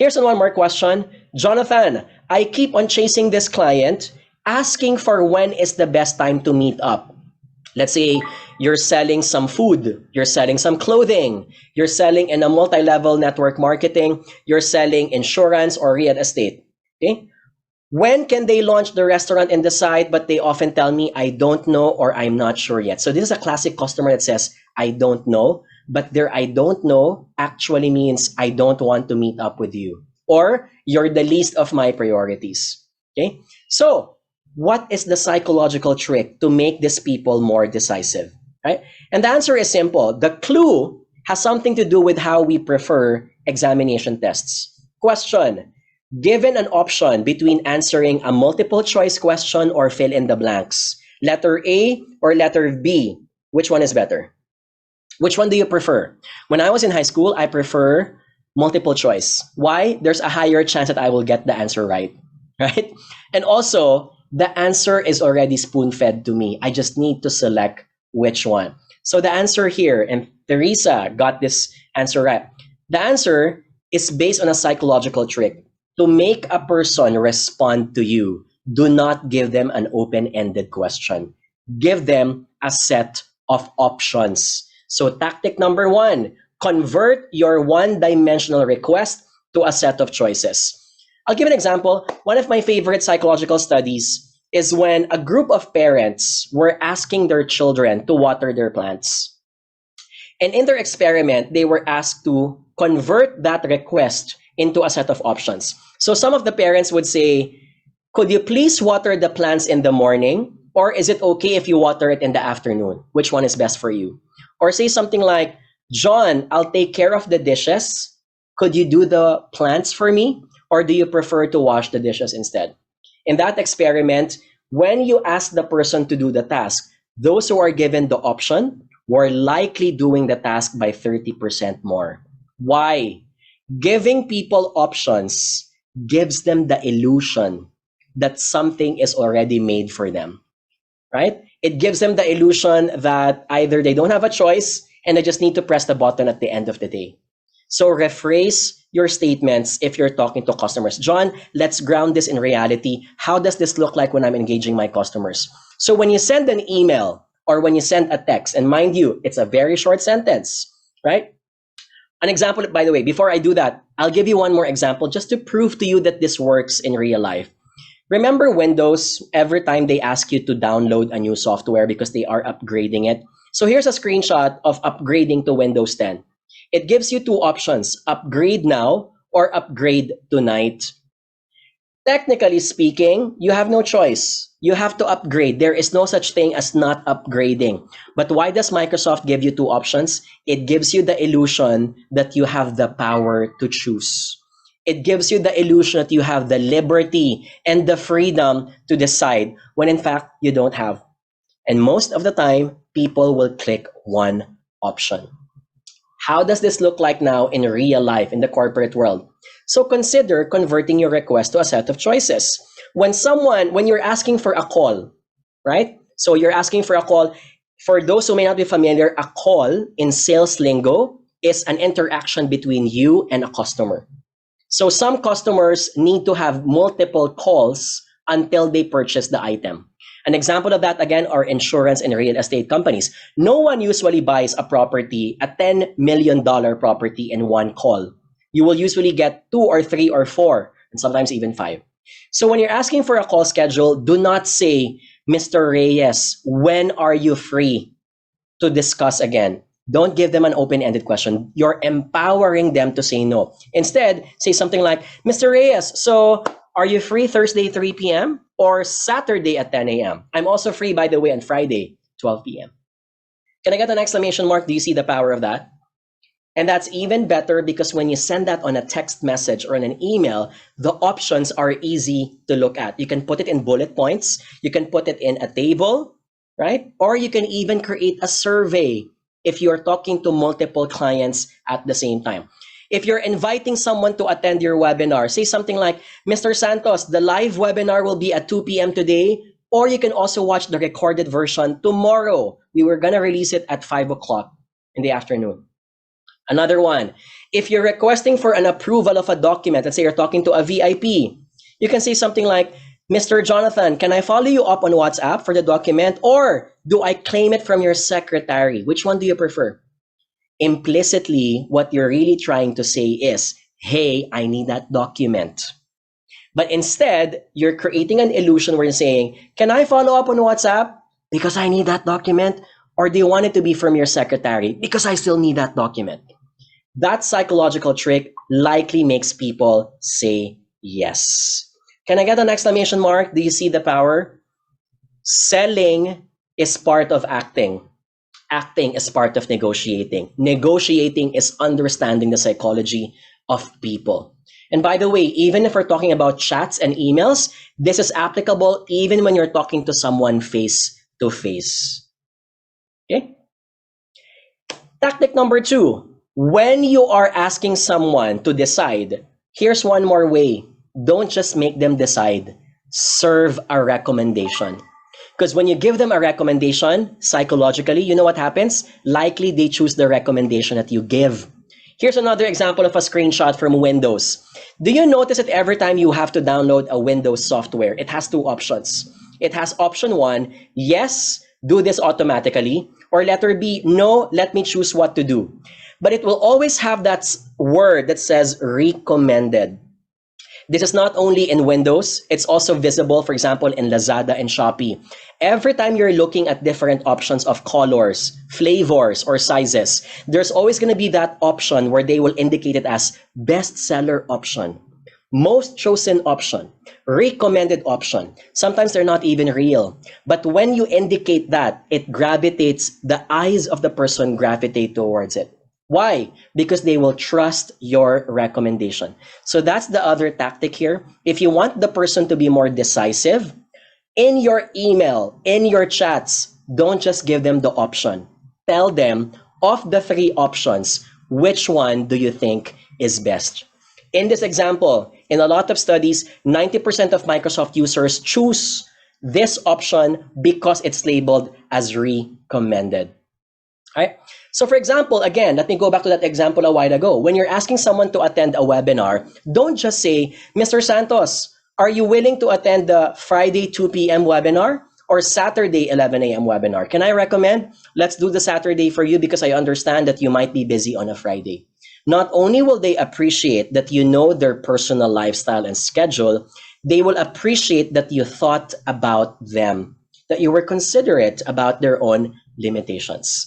Here's one more question. Jonathan, I keep on chasing this client, asking for when is the best time to meet up. Let's say you're selling some food, you're selling some clothing, you're selling in a multi-level network marketing, you're selling insurance or real estate. Okay? When can they launch the restaurant in the site? But they often tell me, I don't know or I'm not sure yet. So this is a classic customer that says, I don't know. But their I don't know actually means I don't want to meet up with you. Or you're the least of my priorities. Okay? So what is the psychological trick to make these people more decisive? Right? And the answer is simple. The clue has something to do with how we prefer examination tests. Question. Given an option between answering a multiple choice question or fill in the blanks, letter A or letter B, which one is better? Which one do you prefer? When I was in high school, I prefer multiple choice. Why? There's a higher chance that I will get the answer right, right? And also, the answer is already spoon-fed to me. I just need to select which one. So the answer here, and Teresa got this answer right. The answer is based on a psychological trick. To make a person respond to you, do not give them an open-ended question. Give them a set of options. So tactic number 1, convert your one-dimensional request to a set of choices. I'll give an example. One of my favorite psychological studies is when a group of parents were asking their children to water their plants. And in their experiment, they were asked to convert that request into a set of options. So some of the parents would say, could you please water the plants in the morning? Or is it okay if you water it in the afternoon? Which one is best for you? Or say something like, John, I'll take care of the dishes. Could you do the plants for me? Or do you prefer to wash the dishes instead? In that experiment, when you ask the person to do the task, those who are given the option were likely doing the task by 30% more. Why? Giving people options gives them the illusion that something is already made for them, right? It gives them the illusion that either they don't have a choice and they just need to press the button at the end of the day. So rephrase your statements if you're talking to customers. John, let's ground this in reality. How does this look like when I'm engaging my customers? So when you send an email or when you send a text, and mind you, it's a very short sentence, right? An example, by the way, before I do that, I'll give you one more example just to prove to you that this works in real life. Remember Windows, every time they ask you to download a new software because they are upgrading it. So here's a screenshot of upgrading to Windows 10. It gives you two options, upgrade now or upgrade tonight. Technically speaking, you have no choice. You have to upgrade. There is no such thing as not upgrading. But why does Microsoft give you two options? It gives you the illusion that you have the power to choose. It gives you the illusion that you have the liberty and the freedom to decide when in fact you don't have. And most of the time, people will click one option. How does this look like now in real life, in the corporate world? So consider converting your request to a set of choices. When you're asking for a call, right? So you're asking for a call. For those who may not be familiar, a call in sales lingo is an interaction between you and a customer. So some customers need to have multiple calls until they purchase the item. An example of that, again, are insurance and real estate companies. No one usually buys a property, a $10 million property in one call. You will usually get 2 or 3 or 4, and sometimes even 5. So when you're asking for a call schedule, do not say, Mr. Reyes, when are you free to discuss again? Don't give them an open-ended question. You're empowering them to say no. Instead, say something like, Mr. Reyes, so are you free Thursday, 3 p.m. or Saturday at 10 a.m.? I'm also free, by the way, on Friday, 12 p.m. Can I get an exclamation mark? Do you see the power of that? And that's even better because when you send that on a text message or in an email, the options are easy to look at. You can put it in bullet points. You can put it in a table, right? Or you can even create a survey if you're talking to multiple clients at the same time. If you're inviting someone to attend your webinar, say something like, Mr. Santos, the live webinar will be at 2 p.m. today, or you can also watch the recorded version tomorrow. We were going to release it at 5 o'clock in the afternoon. Another one, if you're requesting for an approval of a document, let's say you're talking to a VIP, you can say something like, Mr. Jonathan, can I follow you up on WhatsApp for the document, or do I claim it from your secretary? Which one do you prefer? Implicitly, what you're really trying to say is, hey, I need that document. But instead, you're creating an illusion where you're saying, can I follow up on WhatsApp because I need that document? Or do you want it to be from your secretary because I still need that document? That psychological trick likely makes people say yes. Can I get an exclamation mark? Do you see the power? Selling is part of acting. Acting is part of negotiating. Negotiating is understanding the psychology of people. And by the way, even if we're talking about chats and emails, this is applicable even when you're talking to someone face to face. Okay? Tactic number 2. When you are asking someone to decide, here's one more way. Don't just make them decide. Serve a recommendation. Because when you give them a recommendation, psychologically, you know what happens? Likely they choose the recommendation that you give. Here's another example of a screenshot from Windows. Do you notice that every time you have to download a Windows software, it has 2 options? It has option 1, yes, do this automatically, or letter B, no, let me choose what to do. But it will always have that word that says recommended. This is not only in Windows, it's also visible, for example, in Lazada and Shopee. Every time you're looking at different options of colors, flavors, or sizes, there's always going to be that option where they will indicate it as bestseller option, most chosen option, recommended option. Sometimes they're not even real. But when you indicate that, it gravitates, the eyes of the person gravitate towards it. Why? Because they will trust your recommendation. So that's the other tactic here. If you want the person to be more decisive, in your email, in your chats, don't just give them the option. Tell them, of the 3 options, which one do you think is best? In this example, in a lot of studies, 90% of Microsoft users choose this option because it's labeled as recommended. Right? So for example, again, let me go back to that example a while ago. When you're asking someone to attend a webinar, don't just say, Mr. Santos, are you willing to attend the Friday 2 p.m. webinar or Saturday 11 a.m. webinar? Can I recommend? Let's do the Saturday for you because I understand that you might be busy on a Friday. Not only will they appreciate that you know their personal lifestyle and schedule, they will appreciate that you thought about them, that you were considerate about their own limitations.